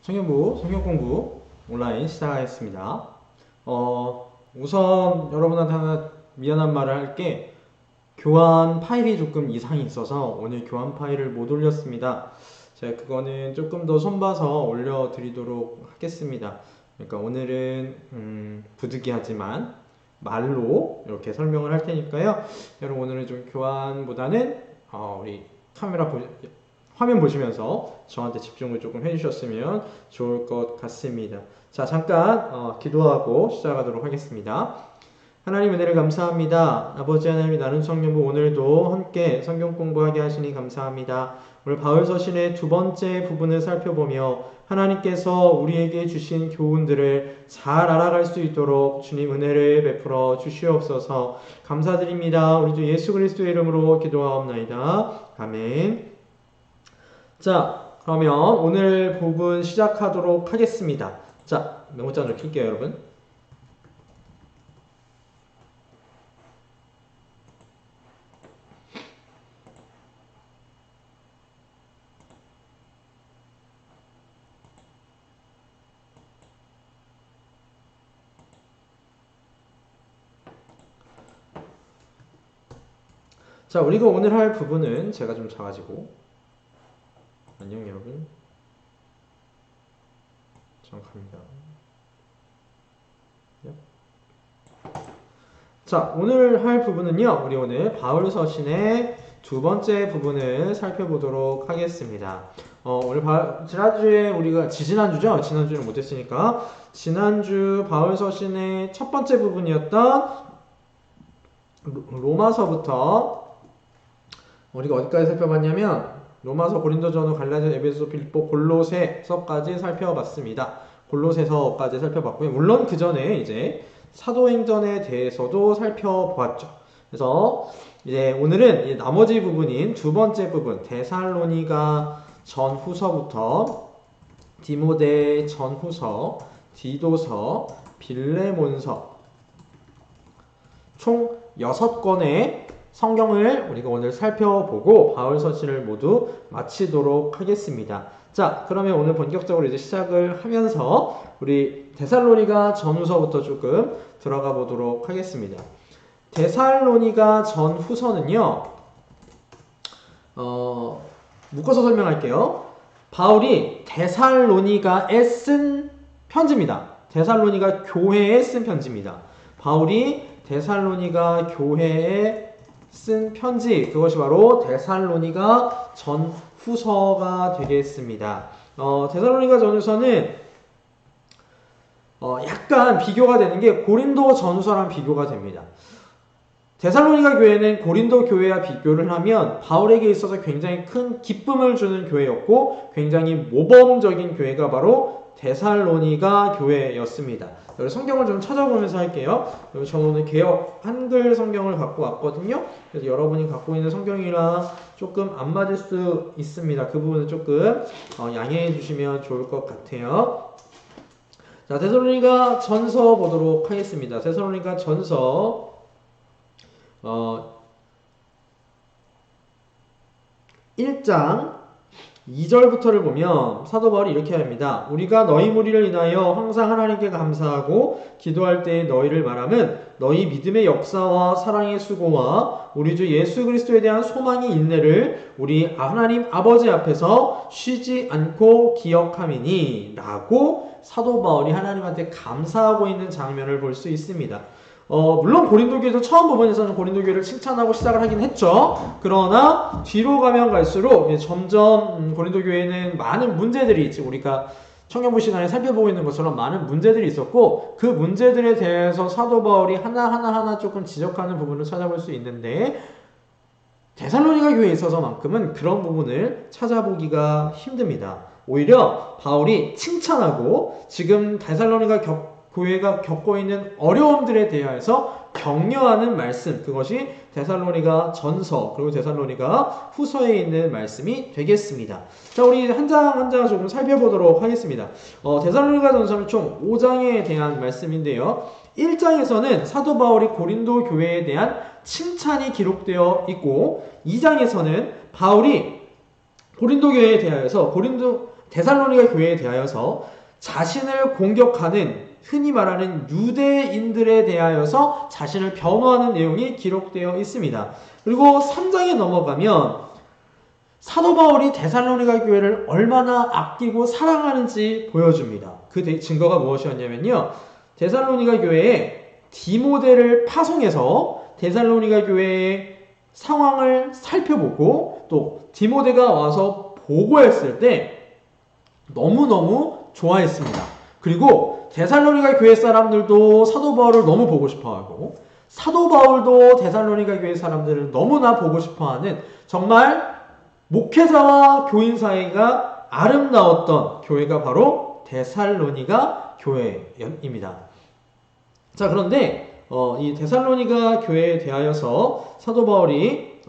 성경부, 성경공부 온라인 시작하겠습니다. 우선 여러분한테 하나 미안한 말을 할게. 교환 파일이 조금 이상이 있어서 오늘 교환 파일을 못 올렸습니다. 제가 그거는 조금 더 손봐서 올려드리도록 하겠습니다. 그러니까 오늘은 부득이하지만 말로 이렇게 설명을 할 테니까요. 여러분 오늘은 좀 교환보다는 우리 화면 보시면서 저한테 집중을 조금 해주셨으면 좋을 것 같습니다. 자, 잠깐 기도하고 시작하도록 하겠습니다. 하나님 은혜를 감사합니다. 아버지 하나님이 나눈 성경부 오늘도 함께 성경 공부하게 하시니 감사합니다. 오늘 바울 서신의 두 번째 부분을 살펴보며 하나님께서 우리에게 주신 교훈들을 잘 알아갈 수 있도록 주님 은혜를 베풀어 주시옵소서. 감사드립니다. 우리 주 예수 그리스도의 이름으로 기도하옵나이다. 아멘. 자, 그러면 오늘 부분 시작하도록 하겠습니다. 자, 메모장을 켤게요, 여러분. 자, 우리가 오늘 할 부분은 제가 좀 작아지고 안녕 여러분. 정확합니다. 자, 오늘 할 부분은요. 우리 오늘 바울 서신의 두 번째 부분을 살펴보도록 하겠습니다. 오늘 지난주에 우리가 지난주죠? 지난주는 못했으니까 지난주 바울 서신의 첫 번째 부분이었던 로마서부터 우리가 어디까지 살펴봤냐면 로마서, 고린도전서, 갈라디아, 에베소, 빌립보, 골로새서까지 살펴봤습니다. 골로새서까지 살펴봤고요. 물론 그 전에 이제 사도행전에 대해서도 살펴보았죠. 그래서 이제 오늘은 나머지 부분인 두 번째 부분, 데살로니가 전후서부터 디모데 전후서, 디도서, 빌레몬서 총 6권의 성경을 우리가 오늘 살펴보고 바울 서신을 모두 마치도록 하겠습니다. 자, 그러면 오늘 본격적으로 이제 시작을 하면서 우리 데살로니가 전후서부터 조금 들어가 보도록 하겠습니다. 데살로니가 전후서는요, 묶어서 설명할게요. 바울이 데살로니가에 쓴 편지입니다. 데살로니가 교회에 쓴 편지입니다. 바울이 데살로니가 교회에 쓴 편지, 그것이 바로 데살로니가 전후서가 되겠습니다. 데살로니가 전후서는 약간 비교가 되는 게 고린도 전후서랑 비교가 됩니다. 데살로니가 교회는 고린도 교회와 비교를 하면 바울에게 있어서 굉장히 큰 기쁨을 주는 교회였고 굉장히 모범적인 교회가 바로 데살로니가 교회였습니다. 성경을 좀 찾아보면서 할게요. 저는 오늘 개역 한글 성경을 갖고 왔거든요. 그래서 여러분이 갖고 있는 성경이랑 조금 안 맞을 수 있습니다. 그 부분은 조금 양해해 주시면 좋을 것 같아요. 자, 데살로니가 전서 보도록 하겠습니다. 데살로니가 전서 1장 2절부터를 보면 사도 바울이 이렇게 합니다. 우리가 너희 무리를 인하여 항상 하나님께 감사하고 기도할 때에 너희를 말함은 너희 믿음의 역사와 사랑의 수고와 우리 주 예수 그리스도에 대한 소망의 인내를 우리 하나님 아버지 앞에서 쉬지 않고 기억함이니 라고 사도 바울이 하나님한테 감사하고 있는 장면을 볼 수 있습니다. 물론 고린도교에서 처음 부분에서는 고린도교회를 칭찬하고 시작을 하긴 했죠. 그러나 뒤로 가면 갈수록 점점 고린도교회는 많은 문제들이 있지, 우리가 청년부 시간에 살펴보고 있는 것처럼 많은 문제들이 있었고 그 문제들에 대해서 사도 바울이 하나하나 조금 지적하는 부분을 찾아볼 수 있는데 데살로니가 교회에 있어서만큼은 그런 부분을 찾아보기가 힘듭니다. 오히려 바울이 칭찬하고 지금 데살로니가 교회가 겪고 있는 어려움들에 대해서 격려하는 말씀, 그것이 데살로니가 전서 그리고 데살로니가 후서에 있는 말씀이 되겠습니다. 자, 우리 한 장 한 장 조금 살펴보도록 하겠습니다. 데살로니가 전서는 총 5장에 대한 말씀인데요. 1장에서는 사도 바울이 고린도 교회에 대한 칭찬이 기록되어 있고 2장에서는 바울이 고린도 교회에 대하여서 데살로니가 교회에 대하여서 자신을 공격하는 흔히 말하는 유대인들에 대하여서 자신을 변호하는 내용이 기록되어 있습니다. 그리고 3장에 넘어가면 사도 바울이 데살로니가 교회를 얼마나 아끼고 사랑하는지 보여줍니다. 그 증거가 무엇이었냐면요. 데살로니가 교회에 디모데를 파송해서 데살로니가 교회의 상황을 살펴보고 또 디모데가 와서 보고했을 때 너무너무 좋아했습니다. 그리고 데살로니가 교회 사람들도 사도 바울을 너무 보고 싶어하고 사도 바울도 데살로니가 교회 사람들을 너무나 보고 싶어하는 정말 목회자와 교인 사이가 아름다웠던 교회가 바로 데살로니가 교회입니다. 자, 그런데 이 데살로니가 교회에 대하여서 사도 바울이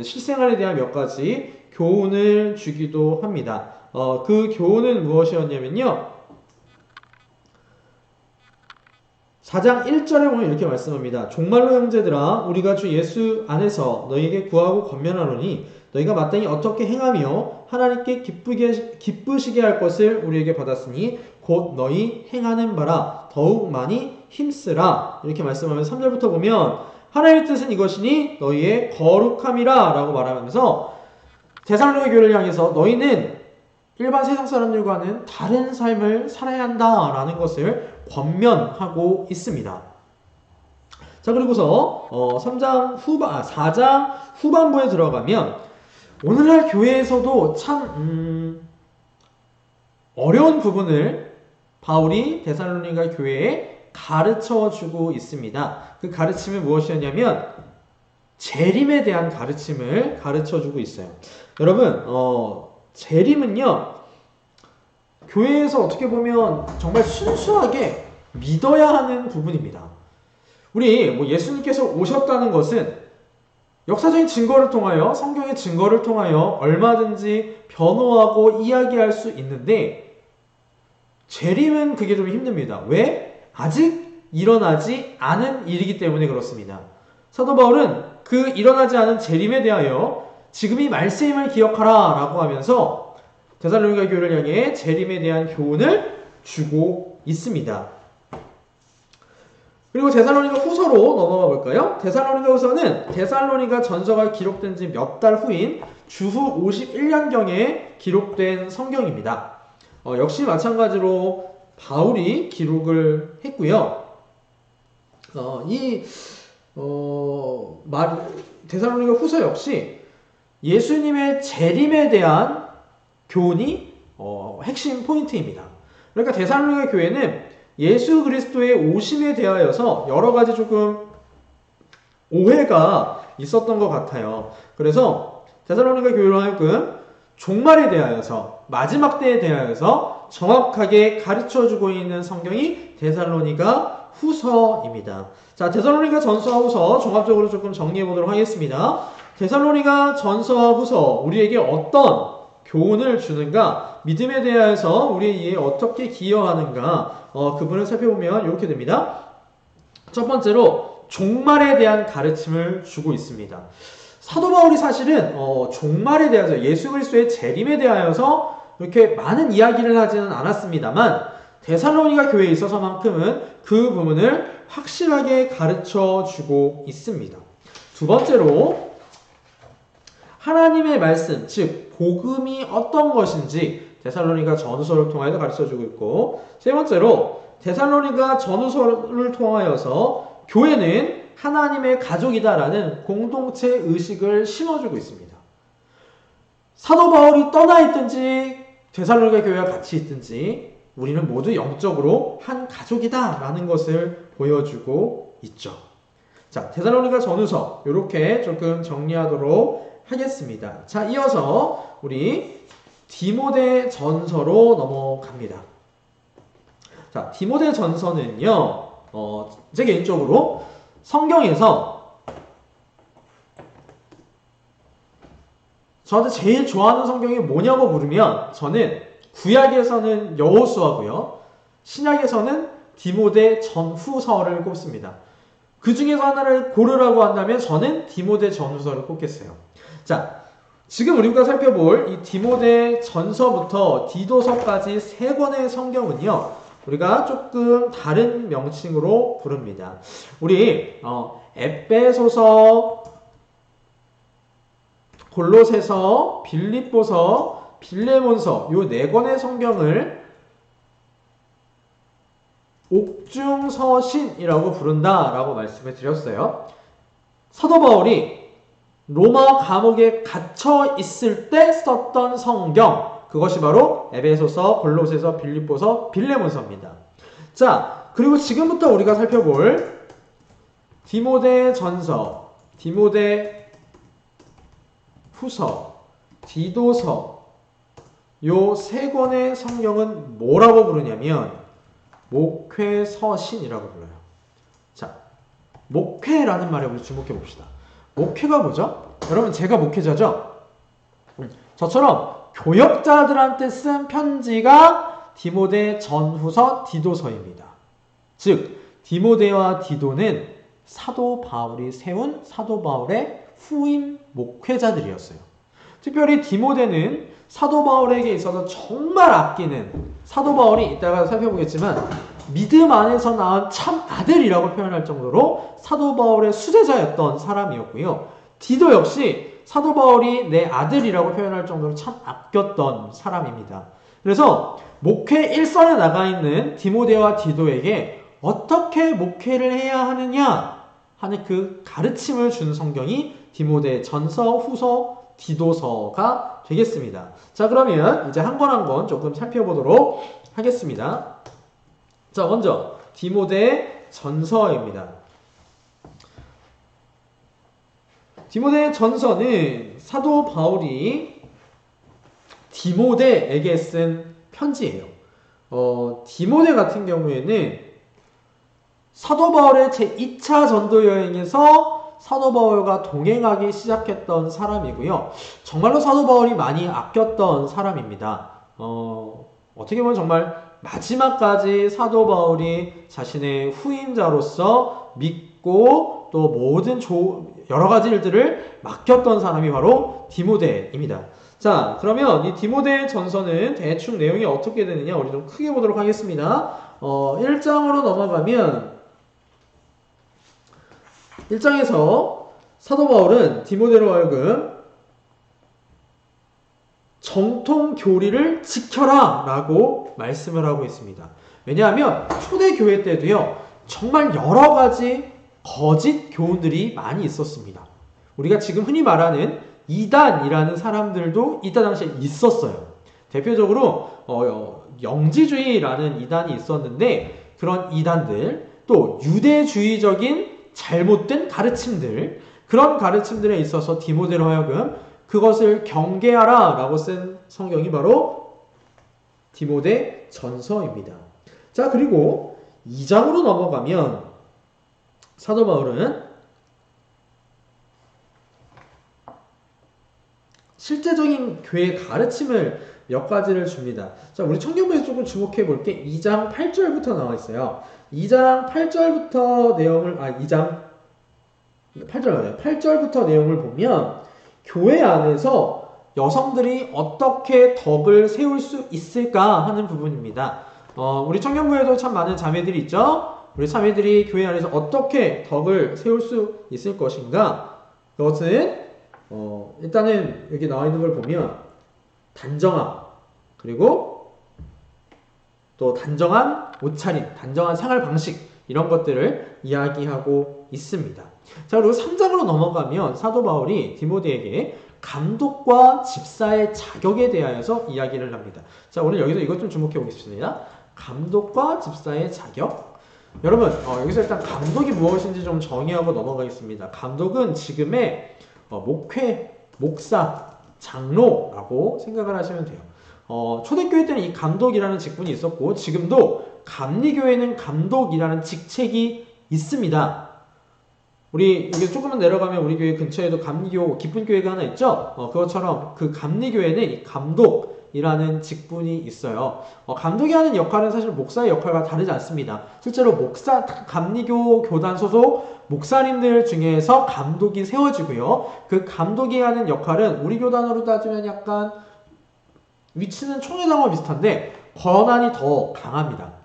실생활에 대한 몇 가지 교훈을 주기도 합니다. 그 교훈은 무엇이었냐면요. 4장 1절에 보면 이렇게 말씀합니다. 종말로 형제들아 우리가 주 예수 안에서 너희에게 구하고 권면하노니 너희가 마땅히 어떻게 행하며 하나님께 기쁘시게 할 것을 우리에게 받았으니 곧 너희 행하는 바라 더욱 많이 힘쓰라. 이렇게 말씀하면서 3절부터 보면 하나님의 뜻은 이것이니 너희의 거룩함이라 라고 말하면서 데살로니가 교회를 향해서 너희는 일반 세상 사람들과는 다른 삶을 살아야 한다라는 것을 권면하고 있습니다. 자, 그리고서 4장 후반부에 들어가면 오늘날 교회에서도 참 어려운 부분을 바울이 데살로니가 교회에 가르쳐주고 있습니다. 그 가르침은 무엇이었냐면 재림에 대한 가르침을 가르쳐주고 있어요. 여러분 재림은요 교회에서 어떻게 보면 정말 순수하게 믿어야 하는 부분입니다. 우리 예수님께서 오셨다는 것은 역사적인 증거를 통하여 성경의 증거를 통하여 얼마든지 변호하고 이야기할 수 있는데 재림은 그게 좀 힘듭니다. 왜? 아직 일어나지 않은 일이기 때문에 그렇습니다. 사도 바울은 그 일어나지 않은 재림에 대하여 지금이 말세임을 기억하라 라고 하면서 데살로니가 교회를 향해 재림에 대한 교훈을 주고 있습니다. 그리고 데살로니가 후서로 넘어가 볼까요? 데살로니가 후서는 데살로니가 전서가 기록된 지 몇 달 후인 주후 51년경에 기록된 성경입니다. 역시 마찬가지로 바울이 기록을 했고요. 데살로니가 후서 역시 예수님의 재림에 대한 교훈이 핵심 포인트입니다. 그러니까 데살로니가 교회는 예수 그리스도의 오심에 대하여서 여러 가지 조금 오해가 있었던 것 같아요. 그래서 데살로니가 교회로 하여금 종말에 대하여서 마지막 때에 대하여서 정확하게 가르쳐주고 있는 성경이 데살로니가 후서입니다. 자, 데살로니가 전서와 후서 종합적으로 조금 정리해 보도록 하겠습니다. 데살로니가 전서와 후서 우리에게 어떤 교훈을 주는가, 믿음에 대하여서 우리의 이해에 어떻게 기여하는가, 그분을 살펴보면 이렇게 됩니다. 첫 번째로 종말에 대한 가르침을 주고 있습니다. 사도 바울이 사실은 종말에 대해서 예수 그리스도의 재림에 대하여서 이렇게 많은 이야기를 하지는 않았습니다만 데살로니가 교회에 있어서만큼은 그 부분을 확실하게 가르쳐 주고 있습니다. 두 번째로 하나님의 말씀, 즉 복음이 어떤 것인지 데살로니가 전후서를 통하여 가르쳐주고 있고, 세 번째로 데살로니가 전후서를 통하여서 교회는 하나님의 가족이다라는 공동체 의식을 심어주고 있습니다. 사도 바울이 떠나 있든지 데살로니가 교회와 같이 있든지 우리는 모두 영적으로 한 가족이다라는 것을 보여주고 있죠. 자, 데살로니가 전후서 이렇게 조금 정리하도록 하겠습니다. 자, 이어서 우리 디모데 전서로 넘어갑니다. 자, 디모데 전서는요, 제 개인적으로 성경에서 저한테 제일 좋아하는 성경이 뭐냐고 물으면 저는 구약에서는 여호수아고요, 신약에서는 디모데 전후서를 꼽습니다. 그 중에서 하나를 고르라고 한다면 저는 디모데 전후서를 꼽겠어요. 자, 지금 우리가 살펴볼 이 디모데 전서부터 디도서까지 세 권의 성경은요, 우리가 조금 다른 명칭으로 부릅니다. 우리 에베소서, 골로새서, 빌립보서, 빌레몬서 요 네 권의 성경을 옥중서신이라고 부른다라고 말씀을 드렸어요. 사도 바울이 로마 감옥에 갇혀 있을 때 썼던 성경, 그것이 바로 에베소서, 골로새서, 빌립보서, 빌레몬서입니다. 자, 그리고 지금부터 우리가 살펴볼 디모데 전서, 디모데 후서, 디도서 요 세 권의 성경은 뭐라고 부르냐면 목회서신이라고 불러요. 자, 목회라는 말에 우리 주목해 봅시다. 목회가 뭐죠? 여러분, 제가 목회자죠? 저처럼 교역자들한테 쓴 편지가 디모데 전후서 디도서입니다. 즉, 디모데와 디도는 사도 바울이 세운 사도 바울의 후임 목회자들이었어요. 특별히 디모데는 사도 바울에게 있어서 정말 아끼는, 사도 바울이 이따가 살펴보겠지만 믿음 안에서 낳은 참 아들이라고 표현할 정도로 사도 바울의 수제자였던 사람이었고요. 디도 역시 사도 바울이 내 아들이라고 표현할 정도로 참 아꼈던 사람입니다. 그래서 목회 일선에 나가 있는 디모데와 디도에게 어떻게 목회를 해야 하느냐 하는 그 가르침을 준 성경이 디모데 전서, 후서, 디도서가 되겠습니다. 자, 그러면 이제 한 권 한 권 조금 살펴보도록 하겠습니다. 자, 먼저 디모데 전서입니다. 디모데 전서는 사도 바울이 디모데에게 쓴 편지예요. 디모데 같은 경우에는 사도 바울의 제2차 전도 여행에서 사도 바울과 동행하기 시작했던 사람이고요. 정말로 사도 바울이 많이 아꼈던 사람입니다. 어떻게 보면 정말 마지막까지 사도 바울이 자신의 후임자로서 믿고 또 모든 여러 가지 일들을 맡겼던 사람이 바로 디모데입니다. 자, 그러면 이 디모데 전서는 대충 내용이 어떻게 되느냐 우리 좀 크게 보도록 하겠습니다. 1장으로 넘어가면 1장에서 사도 바울은 디모데로 하여금 정통 교리를 지켜라 라고 말씀을 하고 있습니다. 왜냐하면 초대교회 때도요, 정말 여러 가지 거짓 교훈들이 많이 있었습니다. 우리가 지금 흔히 말하는 이단이라는 사람들도 이때 당시에 있었어요. 대표적으로 영지주의라는 이단이 있었는데, 그런 이단들, 또 유대주의적인 잘못된 가르침들, 그런 가르침들에 있어서 디모데로 하여금 그것을 경계하라 라고 쓴 성경이 바로 디모데 전서입니다. 자, 그리고 2장으로 넘어가면 사도 바울은 실제적인 교회 가르침을 몇 가지를 줍니다. 자, 우리 청년부에서 조금 주목해 볼게. 2장 8절부터 나와 있어요. 2장 8절부터 내용을, 2장 8절부터 내용을 보면 교회 안에서 여성들이 어떻게 덕을 세울 수 있을까 하는 부분입니다. 우리 청년부에도 참 많은 자매들이 있죠? 우리 자매들이 교회 안에서 어떻게 덕을 세울 수 있을 것인가? 그것은 일단은 여기 나와 있는 걸 보면 단정함, 그리고 또 단정한 옷차림, 단정한 생활 방식, 이런 것들을 이야기하고 있습니다. 자, 그리고 3장으로 넘어가면 사도 바울이 디모데에게 감독과 집사의 자격에 대하여서 이야기를 합니다. 자, 오늘 여기서 이것 좀 주목해 보겠습니다. 감독과 집사의 자격. 여러분, 여기서 일단 감독이 무엇인지 좀 정의하고 넘어가겠습니다. 감독은 지금의 목회, 목사, 장로라고 생각을 하시면 돼요. 초대교회 때는 이 감독이라는 직분이 있었고, 지금도 감리교회는 감독이라는 직책이 있습니다. 우리 여기 조금만 내려가면 우리 교회 근처에도 감리교 기쁜 교회가 하나 있죠? 그것처럼 그 감리교회는 이 감독, 감독이라는 직분이 있어요. 감독이 하는 역할은 사실 목사의 역할과 다르지 않습니다. 실제로 감리교 교단 소속 목사님들 중에서 감독이 세워지고요. 그 감독이 하는 역할은 우리 교단으로 따지면 약간 위치는 총회장과 비슷한데 권한이 더 강합니다.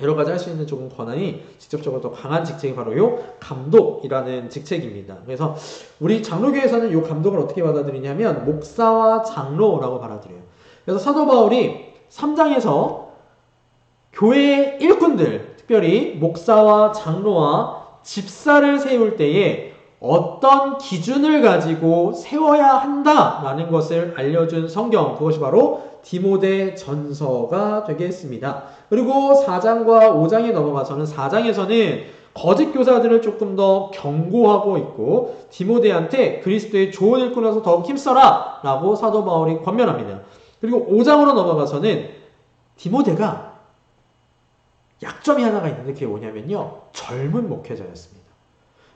여러 가지 할 수 있는 조금 권한이 직접적으로 더 강한 직책이 바로 요 감독이라는 직책입니다. 그래서 우리 장로교에서는 요 감독을 어떻게 받아들이냐면 목사와 장로라고 받아들여요. 그래서 사도 바울이 3장에서 교회의 일꾼들, 특별히 목사와 장로와 집사를 세울 때에 어떤 기준을 가지고 세워야 한다라는 것을 알려준 성경, 그것이 바로 디모데 전서가 되겠습니다. 그리고 4장과 5장에 넘어가서는 4장에서는 거짓 교사들을 조금 더 경고하고 있고 디모데한테 그리스도의 좋은 일꾼으로서 더욱 힘써라 라고 사도 바울이 권면합니다. 그리고 5장으로 넘어가서는 디모데가 약점이 하나가 있는데 그게 뭐냐면요, 젊은 목회자였습니다.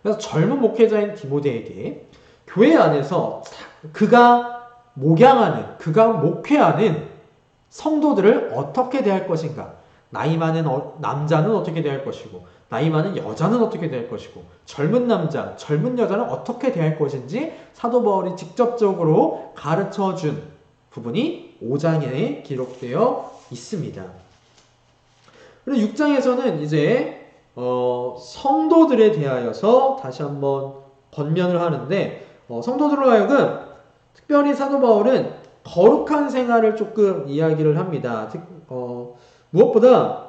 그래서 젊은 목회자인 디모데에게 교회 안에서 그가 목양하는, 그가 목회하는 성도들을 어떻게 대할 것인가, 나이 많은 남자는 어떻게 대할 것이고 나이 많은 여자는 어떻게 대할 것이고 젊은 남자, 젊은 여자는 어떻게 대할 것인지 사도 바울이 직접적으로 가르쳐준 부분이 5장에 기록되어 있습니다. 그리고 6장에서는 이제 성도들에 대하여서 다시 한번 권면을 하는데 성도들로 하여금 특별히 사도 바울은 거룩한 생활을 조금 이야기를 합니다. 무엇보다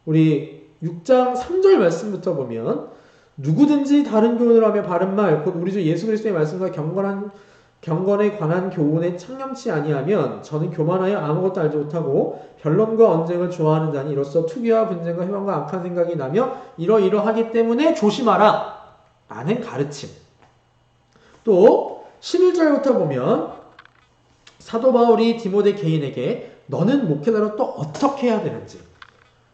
우리 6장 3절 말씀부터 보면 누구든지 다른 교훈을 하며 바른 말, 곧 우리 주 예수 그리스도의 말씀과 경건에 관한 교훈에 창념치 아니하면 저는 교만하여 아무것도 알지 못하고 변론과 언쟁을 좋아하는 자니 이로써 투기와 분쟁과 희망과 악한 생각이 나며 이러이러하기 때문에 조심하라 라는 가르침. 또 11절부터 보면 사도 바울이 디모데 개인에게 너는 목회자로 또 어떻게 해야 되는지,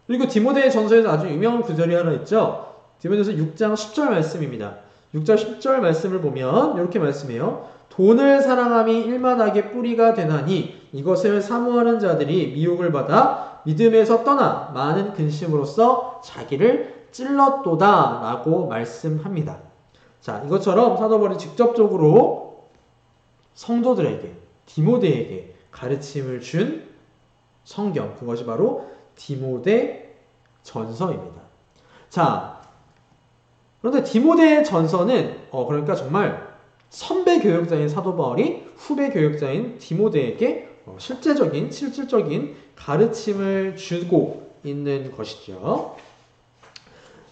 그리고 디모데 전서에서 아주 유명한 구절이 하나 있죠. 디모데서 6장 10절 말씀입니다. 6장 10절 말씀을 보면 이렇게 말씀해요. 돈을 사랑함이 일만하게 뿌리가 되나니 이것을 사모하는 자들이 미혹을 받아 믿음에서 떠나 많은 근심으로써 자기를 찔렀도다 라고 말씀합니다. 자, 이것처럼 사도 바울이 직접적으로 성도들에게, 디모데에게 가르침을 준 성경, 그것이 바로 디모데 전서입니다. 자, 그런데 디모데 전서는 그러니까 정말 선배 교역자인 사도 바울이 후배 교역자인 디모데에게 실질적인 가르침을 주고 있는 것이죠.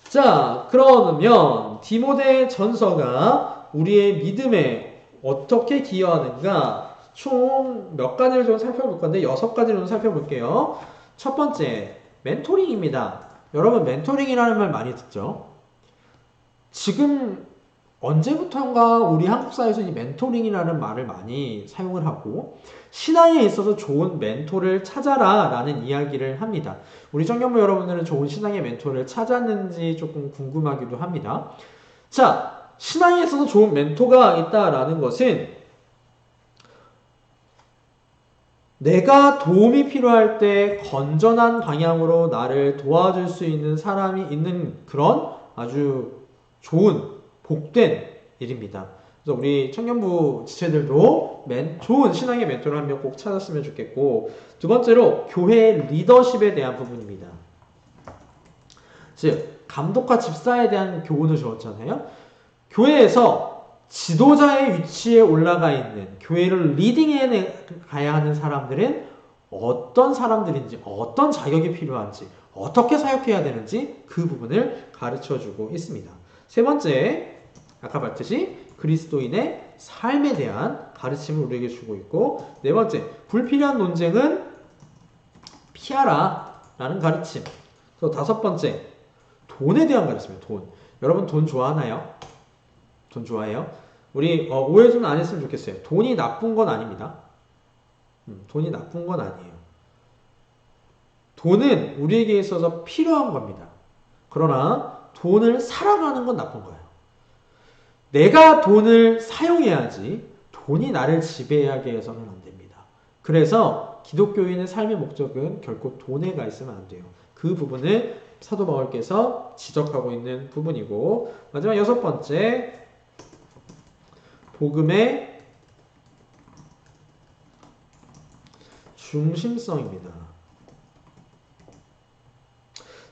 자, 그러면 디모데 전서가 우리의 믿음에 어떻게 기여하는가 총 몇 가지를 좀 살펴볼 건데 6가지를 좀 살펴볼게요. 첫 번째, 멘토링입니다. 여러분, 멘토링이라는 말 많이 듣죠? 지금 언제부턴가 우리 한국 사회에서 이 멘토링이라는 말을 많이 사용을 하고 신앙에 있어서 좋은 멘토를 찾아라 라는 이야기를 합니다. 우리 청년부 여러분들은 좋은 신앙의 멘토를 찾았는지 조금 궁금하기도 합니다. 자, 신앙에 있어서 좋은 멘토가 있다라는 것은 내가 도움이 필요할 때 건전한 방향으로 나를 도와줄 수 있는 사람이 있는 그런 아주 좋은 복된 일입니다. 그래서 우리 청년부 지체들도 좋은 신앙의 멘토를 한 명 꼭 찾았으면 좋겠고, 두 번째로 교회 리더십에 대한 부분입니다. 즉 감독과 집사에 대한 교훈을 주었잖아요. 교회에서 지도자의 위치에 올라가 있는, 교회를 리딩해 가야 하는 사람들은 어떤 사람들인지, 어떤 자격이 필요한지, 어떻게 사역해야 되는지 그 부분을 가르쳐주고 있습니다. 세 번째, 아까 봤듯이 그리스도인의 삶에 대한 가르침을 우리에게 주고 있고, 네 번째, 불필요한 논쟁은 피하라 라는 가르침. 또 다섯 번째, 돈에 대한 가르침이에요. 돈. 여러분 돈 좋아하나요? 돈 좋아해요? 우리 오해 좀 안 했으면 좋겠어요. 돈이 나쁜 건 아닙니다. 돈이 나쁜 건 아니에요. 돈은 우리에게 있어서 필요한 겁니다. 그러나 돈을 사랑하는 건 나쁜 거예요. 내가 돈을 사용해야지 돈이 나를 지배하게 해서는 안 됩니다. 그래서 기독교인의 삶의 목적은 결코 돈에 가 있으면 안 돼요. 그 부분을 사도 바울께서 지적하고 있는 부분이고, 마지막 6번째, 복음의 중심성입니다.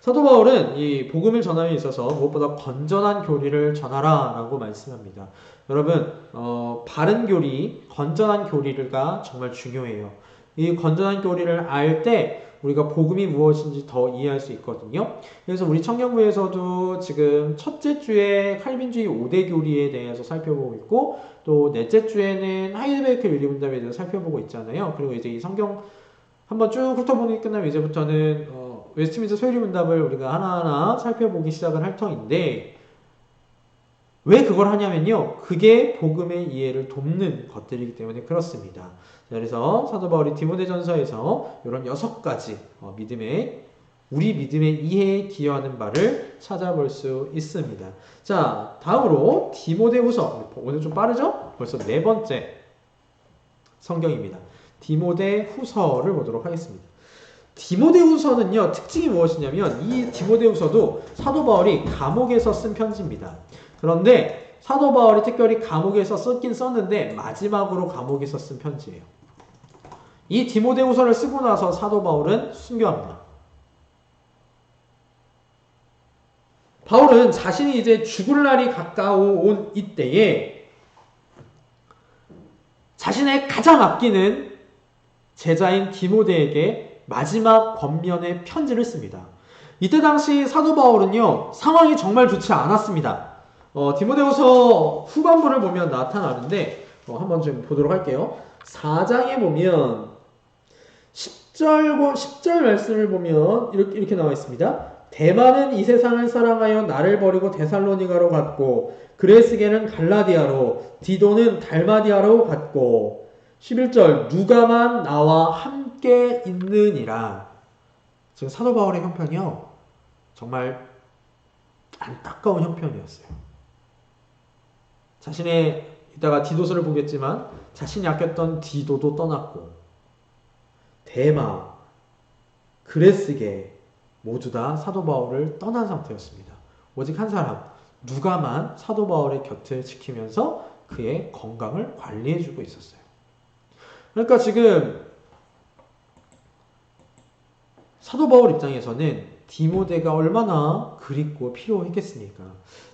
사도 바울은 이 복음을 전함에 있어서 무엇보다 건전한 교리를 전하라 라고 말씀합니다. 여러분, 바른 교리, 건전한 교리가 정말 중요해요. 이 건전한 교리를 알 때 우리가 복음이 무엇인지 더 이해할 수 있거든요. 그래서 우리 청년부에서도 지금 첫째 주에 칼빈주의 5대 교리에 대해서 살펴보고 있고, 또 넷째 주에는 하이델베르크 윤리문답에 대해서 살펴보고 있잖아요. 그리고 이제 이 성경 한번 쭉 훑어보는 게 끝나면 이제부터는 웨스트민스터 소유리문답을 우리가 하나하나 살펴보기 시작을 할 터인데, 왜 그걸 하냐면요, 그게 복음의 이해를 돕는 것들이기 때문에 그렇습니다. 그래서 사도 바울이 디모데전서에서 이런 6가지 우리 믿음의 이해에 기여하는 바를 찾아볼 수 있습니다. 자, 다음으로 디모데후서. 오늘 좀 빠르죠? 벌써 4번째 성경입니다. 디모데후서를 보도록 하겠습니다. 디모데후서는요, 특징이 무엇이냐면 이 디모데후서도 사도 바울이 감옥에서 쓴 편지입니다. 그런데 사도 바울이 특별히 감옥에서 썼긴 썼는데 마지막으로 감옥에서 쓴 편지예요. 이 디모데후서를 쓰고 나서 사도 바울은 순교합니다. 바울은 자신이 이제 죽을 날이 가까운 이때에 자신의 가장 아끼는 제자인 디모데에게 마지막 권면의 편지를 씁니다. 이때 당시 사도 바울은요, 상황이 정말 좋지 않았습니다. 디모데후서 후반부를 보면 나타나는데 한번 좀 보도록 할게요. 4장에 보면 10절 말씀을 보면 이렇게 나와 있습니다. 데마는 이 세상을 사랑하여 나를 버리고 데살로니가로 갔고, 그레스게는 갈라디아로, 디도는 달마디아로 갔고, 11절 누가만 나와 함께 있느니라. 지금 사도 바울의 형편이요, 정말 안타까운 형편이었어요. 이따가 디도서를 보겠지만 자신이 아꼈던 디도도 떠났고, 데마, 그레스게 모두 다 사도 바울을 떠난 상태였습니다. 오직 한 사람, 누가만 사도 바울의 곁을 지키면서 그의 건강을 관리해주고 있었어요. 그러니까 지금 사도 바울 입장에서는 디모데가 얼마나 그립고 필요했겠습니까?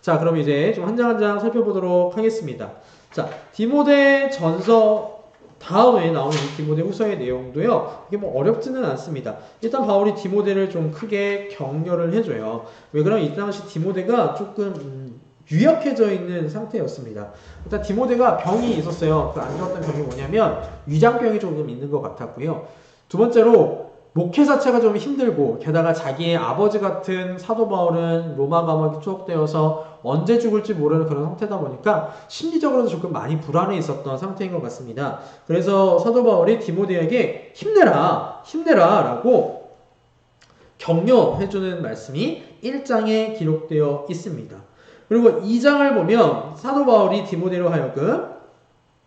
자, 그럼 이제 좀 한 장 한 장 살펴보도록 하겠습니다. 자, 디모데 전서 다음에 나오는 디모데 후서의 내용도요, 이게 뭐 어렵지는 않습니다. 일단 바울이 디모데를 좀 크게 격려를 해줘요. 왜 그러면 이 당시 디모데가 조금 유약해져 있는 상태였습니다. 일단 디모데가 병이 있었어요. 그 안 좋았던 병이 뭐냐면 위장병이 조금 있는 것 같았고요. 두 번째로 목회 자체가 좀 힘들고, 게다가 자기의 아버지 같은 사도 바울은 로마 감옥에 투옥되어서 언제 죽을지 모르는 그런 상태다 보니까 심리적으로도 조금 많이 불안해 있었던 상태인 것 같습니다. 그래서 사도 바울이 디모데에게 힘내라 라고 격려해주는 말씀이 1장에 기록되어 있습니다. 그리고 2장을 보면 사도 바울이 디모데로 하여금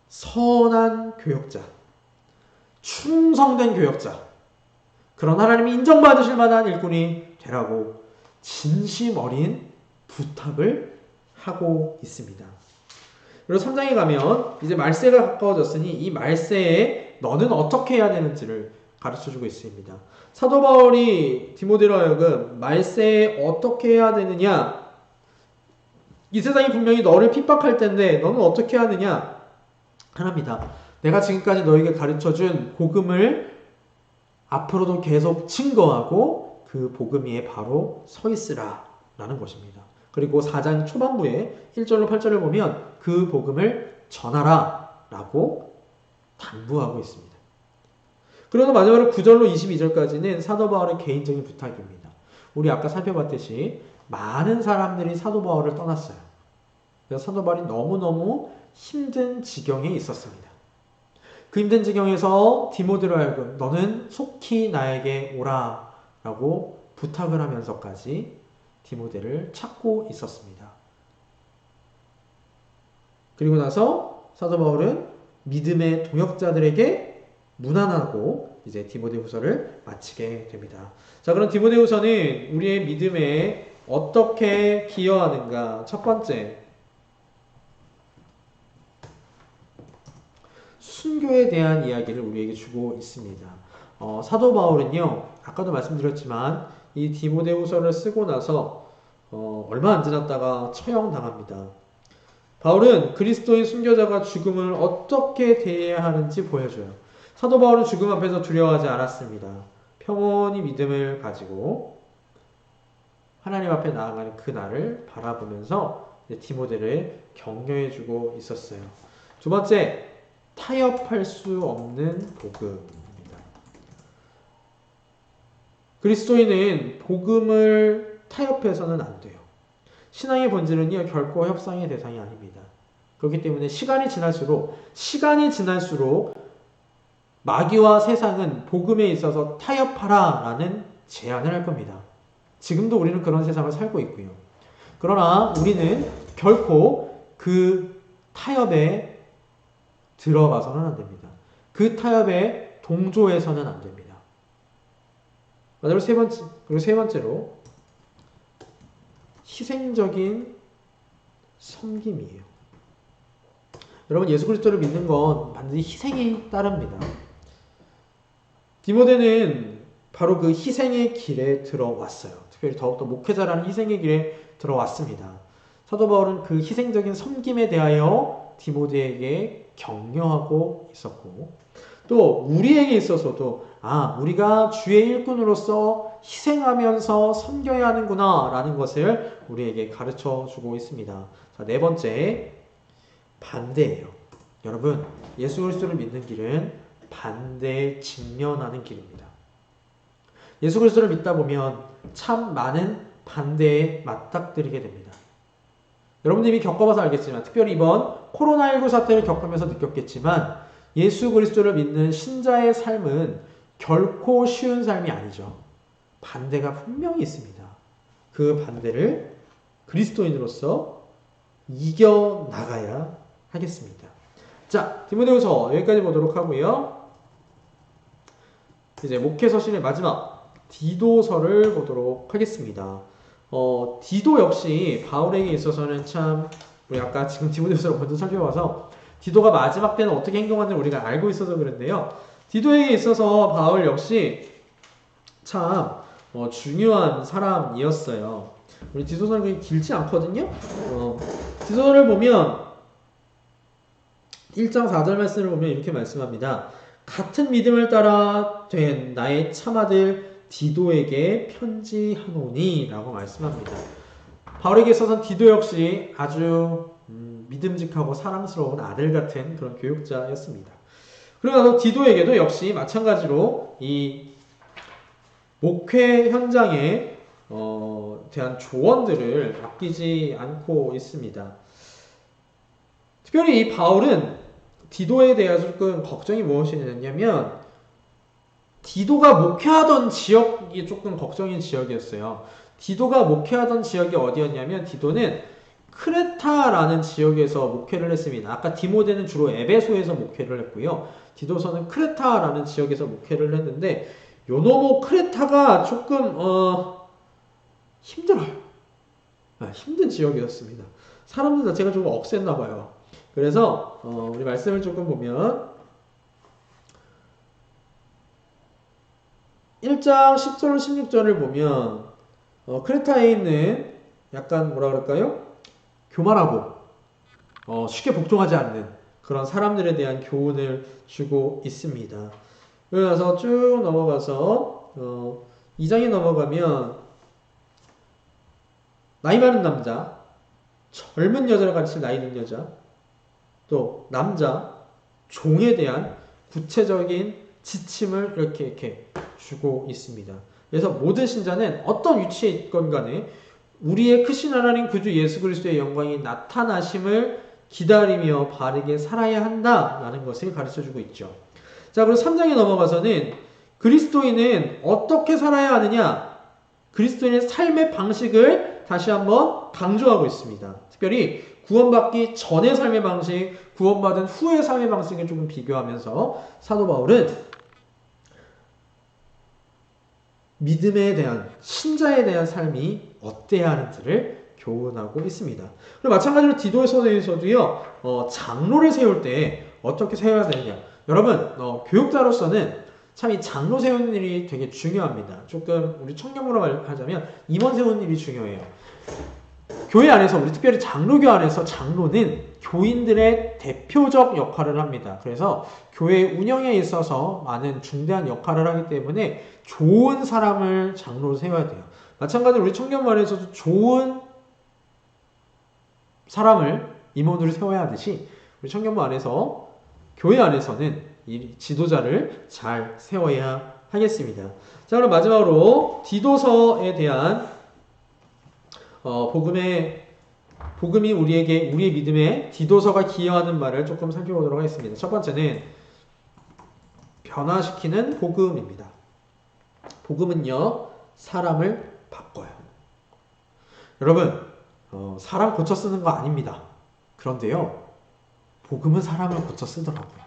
선한 교역자, 충성된 교역자, 그런 하나님이 인정받으실 만한 일꾼이 되라고 진심 어린 부탁을 하고 있습니다. 그리고 3장에 가면 이제 말세가 가까워졌으니 이 말세에 너는 어떻게 해야 되는지를 가르쳐주고 있습니다. 사도 바울이 디모데로 하여금 말세에 어떻게 해야 되느냐, 이 세상이 분명히 너를 핍박할 텐데 너는 어떻게 하느냐 하랍니다. 내가 지금까지 너에게 가르쳐준 복음을 앞으로도 계속 증거하고 그 복음 위에 바로 서 있으라 라는 것입니다. 그리고 4장 초반부에 1절로 8절을 보면 그 복음을 전하라 라고 당부하고 있습니다. 그리고 마지막으로 9절로 22절까지는 사도 바울의 개인적인 부탁입니다. 우리 아까 살펴봤듯이 많은 사람들이 사도 바울을 떠났어요. 그래서 사도 바울이 너무너무 힘든 지경에 있었습니다. 그 힘든 지경에서 디모데로 하여금 너는 속히 나에게 오라 라고 부탁을 하면서까지 디모데를 찾고 있었습니다. 그리고 나서 사도 바울은 믿음의 동역자들에게 문안하고 이제 디모데후서를 마치게 됩니다. 자, 그럼 디모데후서는 우리의 믿음에 어떻게 기여하는가? 첫 번째, 순교에 대한 이야기를 우리에게 주고 있습니다. 사도 바울은요, 아까도 말씀드렸지만 이 디모데후서를 쓰고 나서 얼마 안 지났다가 처형당합니다. 바울은 그리스도인 순교자가 죽음을 어떻게 대해야 하는지 보여줘요. 사도 바울은 죽음 앞에서 두려워하지 않았습니다. 평온히 믿음을 가지고 하나님 앞에 나아가는 그날을 바라보면서 디모데를 격려해주고 있었어요. 두 번째, 타협할 수 없는 복음입니다. 그리스도인은 복음을 타협해서는 안 돼요. 신앙의 본질은요, 결코 협상의 대상이 아닙니다. 그렇기 때문에 시간이 지날수록 마귀와 세상은 복음에 있어서 타협하라 라는 제안을 할 겁니다. 지금도 우리는 그런 세상을 살고 있고요. 그러나 우리는 결코 그 타협에 들어가서는 안 됩니다. 그 타협에 동조해서는 안 됩니다. 그리고 세 번째로 희생적인 섬김이에요. 여러분, 예수 그리스도를 믿는 건 반드시 희생이 따릅니다. 디모데는 바로 그 희생의 길에 들어왔어요. 특별히 더욱더 목회자라는 희생의 길에 들어왔습니다. 사도 바울은 그 희생적인 섬김에 대하여 디모데에게 격려하고 있었고, 또 우리에게 있어서도 우리가 주의 일꾼으로서 희생하면서 섬겨야 하는구나 라는 것을 우리에게 가르쳐 주고 있습니다. 자, 네 번째, 반대예요. 여러분, 예수 그리스도를 믿는 길은 반대에 직면하는 길입니다. 예수 그리스도를 믿다 보면 참 많은 반대에 맞닥뜨리게 됩니다. 여러분들이 겪어봐서 알겠지만, 특별히 이번 코로나19 사태를 겪으면서 느꼈겠지만, 예수 그리스도를 믿는 신자의 삶은 결코 쉬운 삶이 아니죠. 반대가 분명히 있습니다. 그 반대를 그리스도인으로서 이겨나가야 하겠습니다. 자, 디모데후서 여기까지 보도록 하고요. 이제 목회서신의 마지막 디도서를 보도록 하겠습니다. 디도 역시 바울에게 있어서는 참, 우리 아까 지금 디모데후서를 먼저 살펴봐서 디도가 마지막 때는 어떻게 행동하는지 우리가 알고 있어서 그런데요. 디도에게 있어서 바울 역시 참 중요한 사람이었어요. 우리 디도서는 그렇게 길지 않거든요. 디도서를 보면 1장 4절 말씀을 보면 이렇게 말씀합니다. 같은 믿음을 따라 된 나의 참아들 디도에게 편지하노니 라고 말씀합니다. 바울에게 있어서는 디도 역시 아주 믿음직하고 사랑스러운 아들 같은 그런 교육자였습니다. 그리고 나서 디도에게도 역시 마찬가지로 이 목회 현장에 대한 조언들을 아끼지 않고 있습니다. 특별히 이 바울은 디도에 대해서 조금 걱정이 무엇이냐면, 디도가 목회하던 지역이 조금 걱정인 지역이었어요. 디도가 목회하던 지역이 어디였냐면, 디도는 크레타라는 지역에서 목회를 했습니다. 아까 디모데는 주로 에베소에서 목회를 했고요. 디도서는 크레타라는 지역에서 목회를 했는데, 요노모 크레타가 조금 힘들어요. 힘든 지역이었습니다. 사람들 자체가 조금 억셌나 봐요. 그래서 우리 말씀을 조금 보면 1장 10절 16절을 보면 크레타에 있는 약간 뭐라 그럴까요? 교만하고 쉽게 복종하지 않는 그런 사람들에 대한 교훈을 주고 있습니다. 그래서 쭉 넘어가서 2장에 넘어가면 나이 많은 남자, 젊은 여자를 가르칠 나이 든 여자, 또 남자, 종에 대한 구체적인 지침을 이렇게 주고 있습니다. 그래서 모든 신자는 어떤 위치에 있건 간에 우리의 크신 하나님 구주 예수 그리스도의 영광이 나타나심을 기다리며 바르게 살아야 한다라는 것을 가르쳐주고 있죠. 자, 그리고 3장에 넘어가서는 그리스도인은 어떻게 살아야 하느냐, 그리스도인의 삶의 방식을 다시 한번 강조하고 있습니다. 특별히 구원받기 전의 삶의 방식, 구원받은 후의 삶의 방식을 조금 비교하면서 사도 바울은 믿음에 대한, 신자에 대한 삶이 어때야 하는지를 교훈하고 있습니다. 그리고 마찬가지로 디도서에서도요, 장로를 세울 때 어떻게 세워야 되느냐. 여러분, 교육자로서는 참 이 장로 세우는 일이 되게 중요합니다. 조금 우리 청년부로 하자면 임원 세우는 일이 중요해요. 교회 안에서, 우리 특별히 장로교 안에서 장로는 교인들의 대표적 역할을 합니다. 그래서 교회 운영에 있어서 많은 중대한 역할을 하기 때문에 좋은 사람을 장로로 세워야 돼요. 마찬가지로 우리 청년부 안에서도 좋은 사람을 임원으로 세워야 하듯이 우리 청년부 안에서, 교회 안에서는 이 지도자를 잘 세워야 하겠습니다. 자, 그럼 마지막으로 디도서에 대한 복음이 우리에게, 우리의 믿음에 디도서가 기여하는 말을 조금 살펴보도록 하겠습니다. 첫 번째는 변화시키는 복음입니다. 복음은요, 사람을 바꿔요. 여러분, 사람 고쳐 쓰는 거 아닙니다. 그런데요, 복음은 사람을 고쳐 쓰더라고요.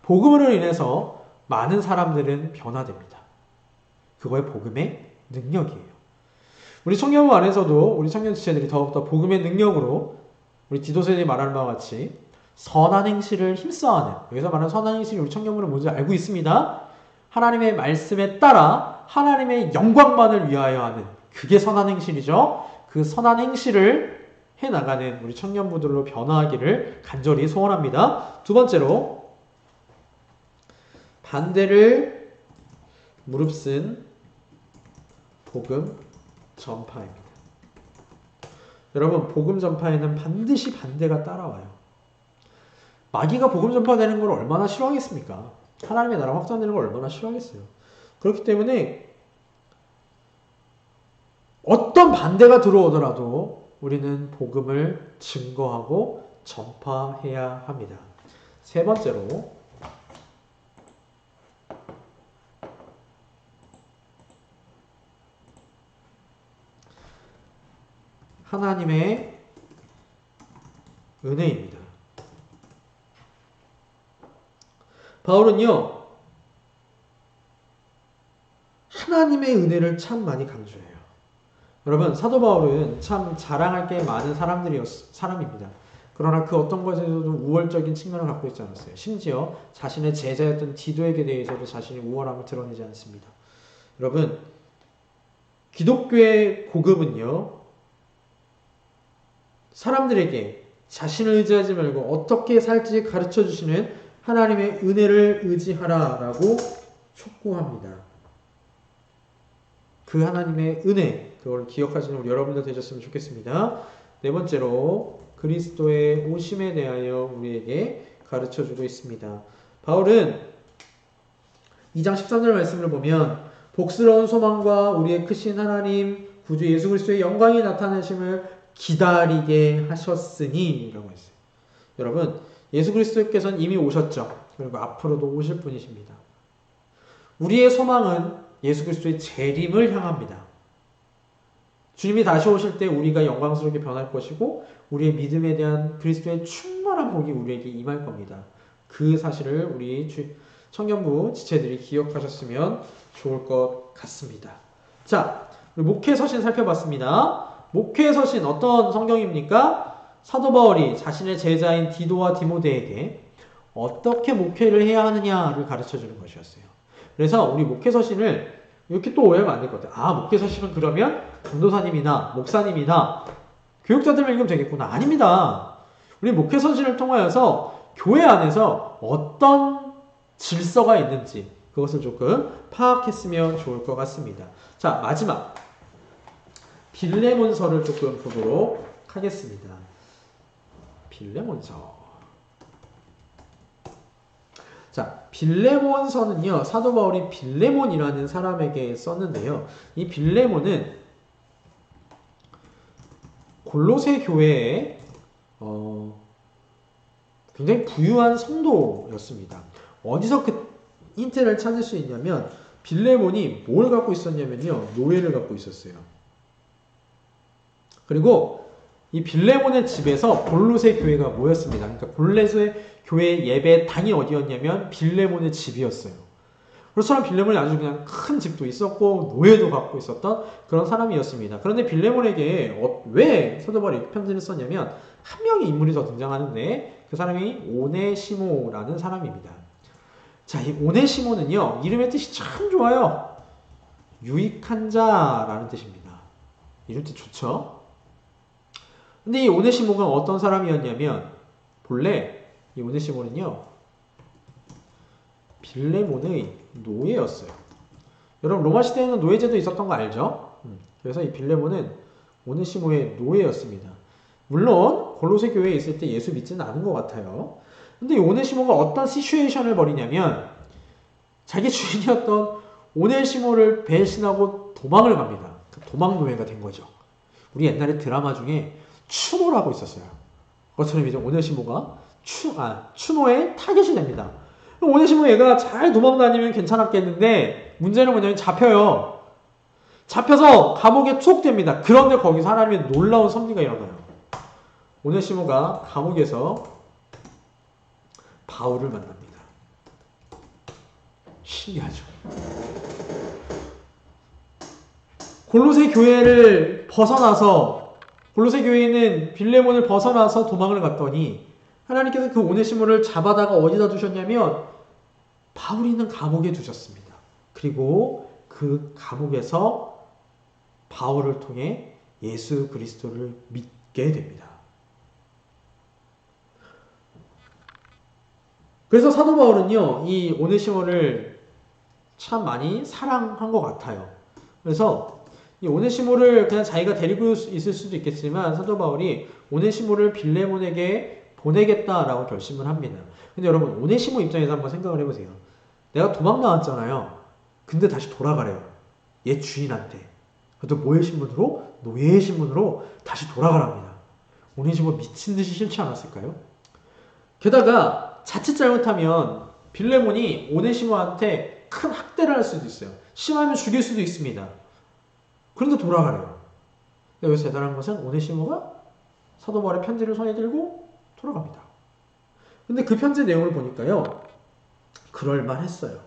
복음으로 인해서 많은 사람들은 변화됩니다. 그거의 복음의 능력이에요. 우리 청년부 안에서도 우리 청년 지체들이 더욱더 복음의 능력으로 우리 디도서에 말하는 바와 같이 선한 행실을 힘써하는, 여기서 말하는 선한 행실이 우리 청년부는 뭔지 알고 있습니다. 하나님의 말씀에 따라 하나님의 영광만을 위하여 하는, 그게 선한 행실이죠. 그 선한 행실을 해나가는 우리 청년부들로 변화하기를 간절히 소원합니다. 두 번째로, 반대를 무릅쓴 복음 전파입니다. 여러분, 복음 전파에는 반드시 반대가 따라와요. 마귀가 복음 전파되는 걸 얼마나 싫어하겠습니까? 하나님의 나라 확산되는 걸 얼마나 싫어하겠어요. 그렇기 때문에 어떤 반대가 들어오더라도 우리는 복음을 증거하고 전파해야 합니다. 세 번째로, 하나님의 은혜입니다. 바울은요, 하나님의 은혜를 참 많이 강조해요. 여러분, 사도 바울은 참 자랑할 게 많은 사람입니다. 그러나 그 어떤 것에서도 우월적인 측면을 갖고 있지 않았어요. 심지어 자신의 제자였던 디도에게 대해서도 자신의 우월함을 드러내지 않습니다. 여러분, 기독교의 복음은요, 사람들에게 자신을 의지하지 말고 어떻게 살지 가르쳐 주시는 하나님의 은혜를 의지하라라고 촉구합니다. 그 하나님의 은혜, 그걸 기억하시는 우리 여러분들 되셨으면 좋겠습니다. 네 번째로, 그리스도의 오심에 대하여 우리에게 가르쳐 주고 있습니다. 바울은 2장 13절 말씀을 보면 복스러운 소망과 우리의 크신 하나님 구주 예수 그리스도의 영광이 나타나심을 기다리게 하셨으니 라고 했어요. 여러분, 예수 그리스도께서는 이미 오셨죠. 그리고 앞으로도 오실 분이십니다. 우리의 소망은 예수 그리스도의 재림을 향합니다. 주님이 다시 오실 때 우리가 영광스럽게 변할 것이고 우리의 믿음에 대한 그리스도의 충만한 복이 우리에게 임할 겁니다. 그 사실을 우리 청년부 지체들이 기억하셨으면 좋을 것 같습니다. 자, 목회 서신 살펴봤습니다. 목회 서신 어떤 성경입니까? 사도 바울이 자신의 제자인 디도와 디모데에게 어떻게 목회를 해야 하느냐를 가르쳐주는 것이었어요. 그래서 우리 목회 서신을 이렇게 또 오해하면 안 될 것 같아요. 아, 목회 서신은 그러면 전도사님이나 목사님이나 교육자들만 읽으면 되겠구나. 아닙니다. 우리 목회 서신을 통하여서 교회 안에서 어떤 질서가 있는지 그것을 조금 파악했으면 좋을 것 같습니다. 자, 마지막 빌레몬서를 조금 보도록 하겠습니다. 빌레몬서. 자, 빌레몬서는요, 사도 바울이 빌레몬이라는 사람에게 썼는데요. 이 빌레몬은 골로새 교회의 굉장히 부유한 성도였습니다. 어디서 그 힌트를 찾을 수 있냐면 빌레몬이 뭘 갖고 있었냐면요, 노예를 갖고 있었어요. 그리고 이 빌레몬의 집에서 골로새 교회가 모였습니다. 그러니까 골로새 교회 예배 당이 어디였냐면 빌레몬의 집이었어요. 그렇처럼 빌레몬이 아주 그냥 큰 집도 있었고 노예도 갖고 있었던 그런 사람이었습니다. 그런데 빌레몬에게 왜 사도 바울이 편지를 썼냐면 한 명의 인물이 더 등장하는데 그 사람이 오네시모라는 사람입니다. 자, 이 오네시모는요, 이름의 뜻이 참 좋아요. 유익한 자라는 뜻입니다. 이름 뜻 좋죠? 근데 이 오네시모가 어떤 사람이었냐면 본래 이 오네시모는요, 빌레몬의 노예였어요. 여러분 로마 시대에는 노예제도 있었던 거 알죠? 그래서 이 빌레몬은 오네시모의 노예였습니다. 물론 골로새 교회에 있을 때 예수 믿지는 않은 것 같아요. 근데 이 오네시모가 어떤 시츄에이션을 벌이냐면 자기 주인이었던 오네시모를 배신하고 도망을 갑니다. 도망 노예가 된 거죠. 우리 옛날에 드라마 중에 추노라고 있었어요. 그것처럼 이제 오네시모가 추노의 타겟이 됩니다. 오네시모 얘가 잘 도망다니면 괜찮았겠는데 문제는 뭐냐면 잡혀요. 잡혀서 감옥에 투옥됩니다. 그런데 거기서 하나님의 놀라운 섭리가 일어나요. 오네시모가 감옥에서 바울을 만납니다. 신기하죠. 골로새 교회를 벗어나서 골로새 교회는 빌레몬을 벗어나서 도망을 갔더니 하나님께서 그 오네시모를 잡아다가 어디다 두셨냐면 바울이 있는 감옥에 두셨습니다. 그리고 그 감옥에서 바울을 통해 예수 그리스도를 믿게 됩니다. 그래서 사도 바울은요, 이 오네시모를 참 많이 사랑한 것 같아요. 그래서 이 오네시모를 그냥 자기가 데리고 있을 수도 있겠지만 사도 바울이 오네시모를 빌레몬에게 보내겠다라고 결심을 합니다. 근데 여러분 오네시모 입장에서 한번 생각을 해보세요. 내가 도망 나왔잖아요. 근데 다시 돌아가래요. 얘 주인한테. 그것도 뭐의 신분으로? 노예의 신분으로 다시 돌아가랍니다. 오네시모 미친 듯이 싫지 않았을까요? 게다가 자칫 잘못하면 빌레몬이 오네시모한테 큰 학대를 할 수도 있어요. 심하면 죽일 수도 있습니다. 그런데 돌아가래요. 여기서 대단한 것은 오네시모가 사도 바울의 편지를 손에 들고 돌아갑니다. 근데 그 편지 내용을 보니까요, 그럴만했어요.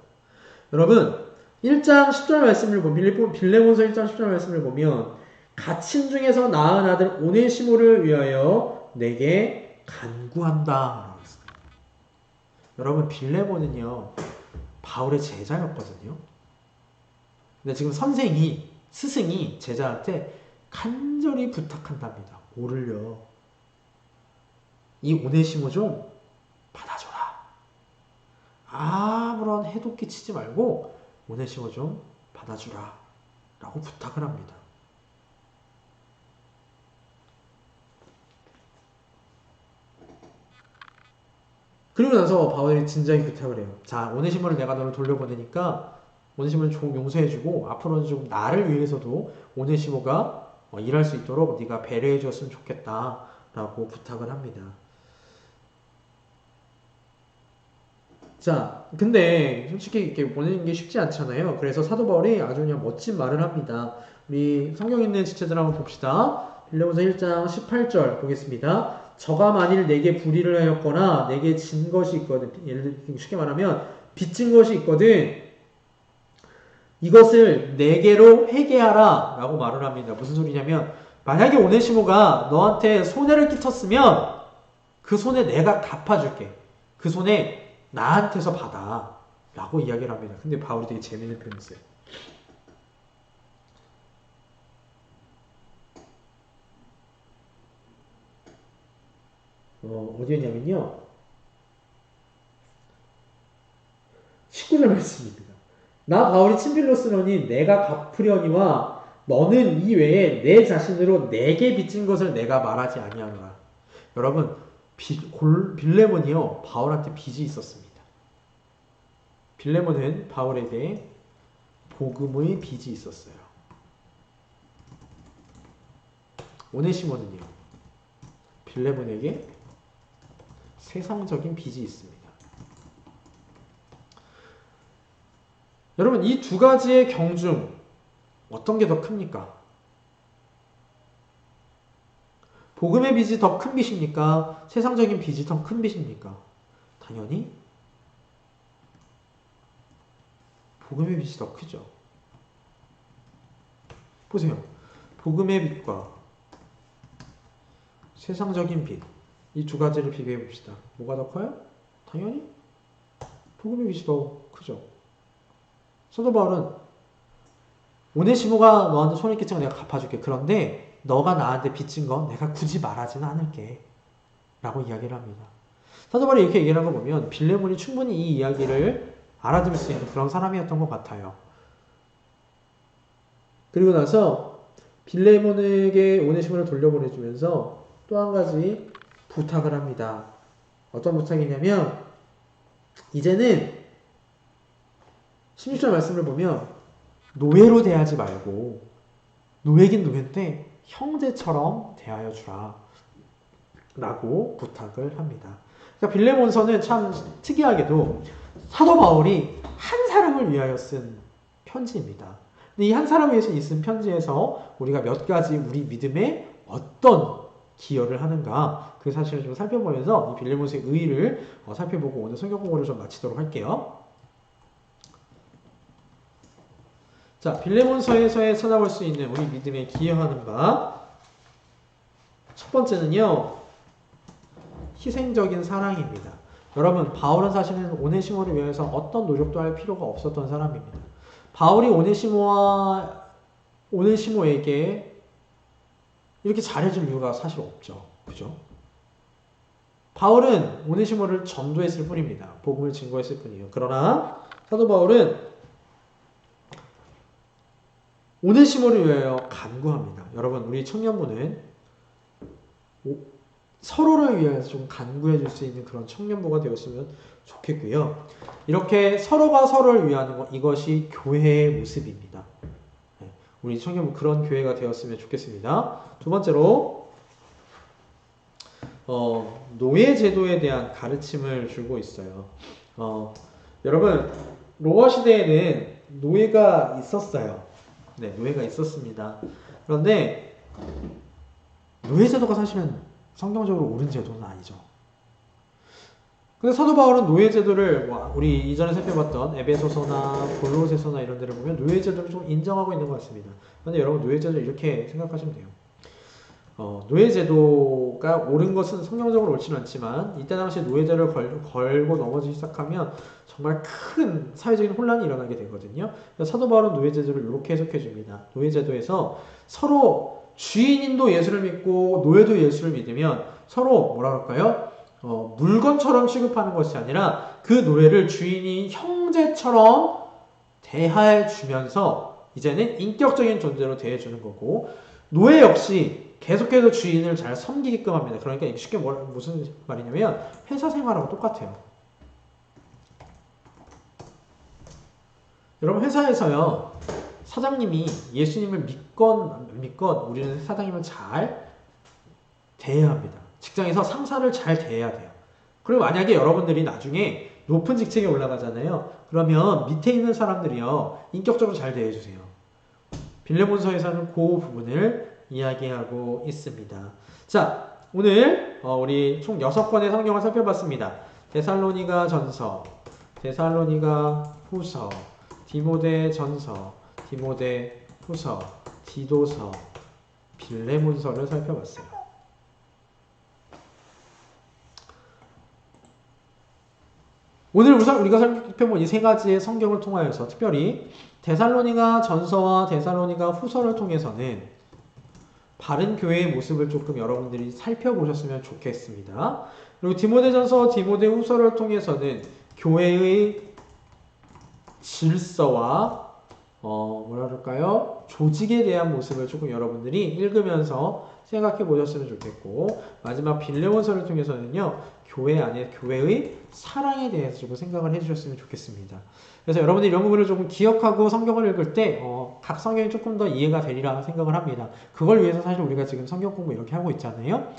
여러분 1장 10절 말씀을 보면 빌레몬서 1장 10절 말씀을 보면 갇힌 중에서 낳은 아들 오네시모를 위하여 내게 간구한다 라고 했어요. 여러분 빌레몬은요 바울의 제자였거든요. 근데 지금 스승이 제자한테 간절히 부탁한답니다. 뭐를요? 이 오네시모 좀 받아줘라. 아무런 해도 끼치지 말고 오네시모 좀 받아주라 라고 부탁을 합니다. 그리고 나서 바울이 진작에 부탁을 해요. 자, 오네시모를 내가 너를 돌려보내니까 오네시모를 좀 용서해주고 앞으로는 좀 나를 위해서도 오네시모가 일할 수 있도록 네가 배려해 줬으면 좋겠다 라고 부탁을 합니다. 자, 근데 솔직히 이렇게 보내는 게 쉽지 않잖아요. 그래서 사도 바울이 아주 그냥 멋진 말을 합니다. 우리 성경 있는 지체들 한번 봅시다. 빌레몬서 1장 18절 보겠습니다. 저가 만일 내게 불의를 하였거나 내게 진 것이 있거든, 예를 들어 쉽게 말하면 빚진 것이 있거든 이것을 내게로 회개하라 라고 말을 합니다. 무슨 소리냐면 만약에 오네시모가 너한테 손해를 끼쳤으면 그 손해 내가 갚아줄게. 그 손해 나한테서 받아 라고 이야기를 합니다. 근데 바울이 되게 재미있는 표현을 써요. 어디였냐면요 19절 말씀입니다. 나 바울이 친필로 쓰노니 내가 갚으려니와 너는 이외에 내 자신으로 내게 빚진 것을 내가 말하지 아니하노라. 여러분 빌레몬이요 바울한테 빚이 있었습니다. 빌레몬은 바울에게 복음의 빚이 있었어요. 오네시모는요 빌레몬에게 세상적인 빚이 있습니다. 여러분 이 두 가지의 경중 어떤 게 더 큽니까? 복음의 빚이 더 큰 빚입니까? 세상적인 빚이 더 큰 빚입니까? 당연히 복음의 빛이 더 크죠. 보세요. 복음의 빛과 세상적인 빛, 이 두 가지를 비교해 봅시다. 뭐가 더 커요? 당연히 복음의 빛이 더 크죠. 사도 바울은 오네시모가 너한테 손해 끼친 거 내가 갚아줄게. 그런데 너가 나한테 빚진 건 내가 굳이 말하지는 않을게. 라고 이야기를 합니다. 사도 바울이 이렇게 얘기를 한 거 보면 빌레몬이 충분히 이 이야기를 알아들을 수 있는 그런 사람이었던 것 같아요. 그리고 나서 빌레몬에게 오네시모를 돌려보내주면서 또 한 가지 부탁을 합니다. 어떤 부탁이냐면 이제는 16절 말씀을 보면 노예로 대하지 말고 노예긴 노예인데 형제처럼 대하여 주라 라고 부탁을 합니다. 그러니까 빌레몬서는 참 특이하게도 사도 바울이 한 사람을 위하여 쓴 편지입니다. 근데 이 한 사람을 위해서 쓴 편지에서 우리가 몇 가지 우리 믿음에 어떤 기여를 하는가 그 사실을 좀 살펴보면서 이 빌레몬서의 의의를 살펴보고 오늘 성경 공부를 좀 마치도록 할게요. 자, 빌레몬서에서 찾아볼 수 있는 우리 믿음에 기여하는 바 첫 번째는요. 희생적인 사랑입니다. 여러분, 바울은 사실은 오네시모를 위해서 어떤 노력도 할 필요가 없었던 사람입니다. 바울이 오네시모에게 이렇게 잘해줄 이유가 사실 없죠. 그죠? 바울은 오네시모를 전도했을 뿐입니다. 복음을 증거했을 뿐이에요. 그러나 사도 바울은 오네시모를 위하여 간구합니다. 여러분, 우리 청년부는 서로를 위해서 좀 간구해 줄 수 있는 그런 청년부가 되었으면 좋겠고요. 이렇게 서로가 서로를 위하는 것, 이것이 교회의 모습입니다. 우리 청년부 그런 교회가 되었으면 좋겠습니다. 두 번째로 노예 제도에 대한 가르침을 주고 있어요. 여러분, 로마 시대에는 노예가 있었어요. 네, 노예가 있었습니다. 그런데 노예 제도가 사실은 성경적으로 옳은 제도는 아니죠. 근데 사도 바울은 노예 제도를 우리 이전에 살펴봤던 에베소서나 골로새서나 이런 데를 보면 노예 제도를 좀 인정하고 있는 것 같습니다. 그런데 여러분 노예 제도를 이렇게 생각하시면 돼요. 노예 제도가 옳은 것은 성경적으로 옳지는 않지만 이때 당시 노예 제도를 걸고 넘어지기 시작하면 정말 큰 사회적인 혼란이 일어나게 되거든요. 사도 바울은 노예 제도를 이렇게 해석해 줍니다. 노예 제도에서 서로 주인도 예수를 믿고 노예도 예수를 믿으면 서로 뭐라 그럴까요? 물건처럼 취급하는 것이 아니라 그 노예를 주인이 형제처럼 대해 주면서 이제는 인격적인 존재로 대해주는 거고 노예 역시 계속해서 주인을 잘 섬기게끔 합니다. 그러니까 쉽게 무슨 말이냐면 회사 생활하고 똑같아요. 여러분 회사에서요. 사장님이 예수님을 믿건 안 믿건 우리는 사장님을 잘 대해야 합니다. 직장에서 상사를 잘 대해야 돼요. 그리고 만약에 여러분들이 나중에 높은 직책에 올라가잖아요. 그러면 밑에 있는 사람들이요. 인격적으로 잘 대해주세요. 빌레몬서에서는 그 부분을 이야기하고 있습니다. 자, 오늘 우리 총 6권의 성경을 살펴봤습니다. 데살로니가 전서, 데살로니가 후서, 디모데 전서, 디모데 후서, 디도서, 빌레몬서를 살펴봤어요. 오늘 우리가 살펴본 이 세 가지의 성경을 통하여서 특별히 데살로니가 전서와 데살로니가 후서를 통해서는 바른 교회의 모습을 조금 여러분들이 살펴보셨으면 좋겠습니다. 그리고 디모데전서, 디모데후서를 통해서는 교회의 질서와 뭐라 그럴까요? 조직에 대한 모습을 조금 여러분들이 읽으면서 생각해 보셨으면 좋겠고 마지막 빌레몬서를 통해서는요. 교회 안에 교회의 사랑에 대해서 조금 생각을 해주셨으면 좋겠습니다. 그래서 여러분들이 이런 부분을 조금 기억하고 성경을 읽을 때 각 성경이 조금 더 이해가 되리라 생각을 합니다. 그걸 위해서 사실 우리가 지금 성경 공부 이렇게 하고 있잖아요.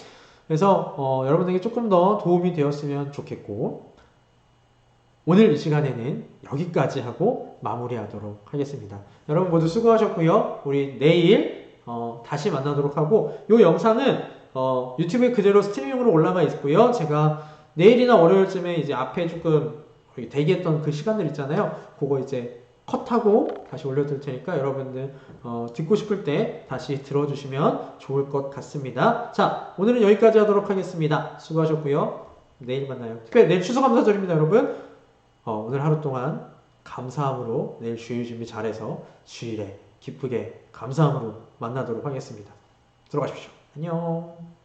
그래서 여러분에게 조금 더 도움이 되었으면 좋겠고 오늘 이 시간에는 여기까지 하고 마무리하도록 하겠습니다. 여러분 모두 수고하셨고요. 우리 내일 다시 만나도록 하고 이 영상은 유튜브에 그대로 스트리밍으로 올라가 있고요. 제가 내일이나 월요일쯤에 이제 앞에 조금 대기했던 그 시간들 있잖아요. 그거 이제 컷하고 다시 올려둘 테니까 여러분들 듣고 싶을 때 다시 들어주시면 좋을 것 같습니다. 자, 오늘은 여기까지 하도록 하겠습니다. 수고하셨고요. 내일 만나요. 특별히 내일 추수감사절입니다, 여러분. 오늘 하루 동안 감사함으로 내일 주일 준비 잘해서 주일에 기쁘게 감사함으로 만나도록 하겠습니다. 들어가십시오. 안녕.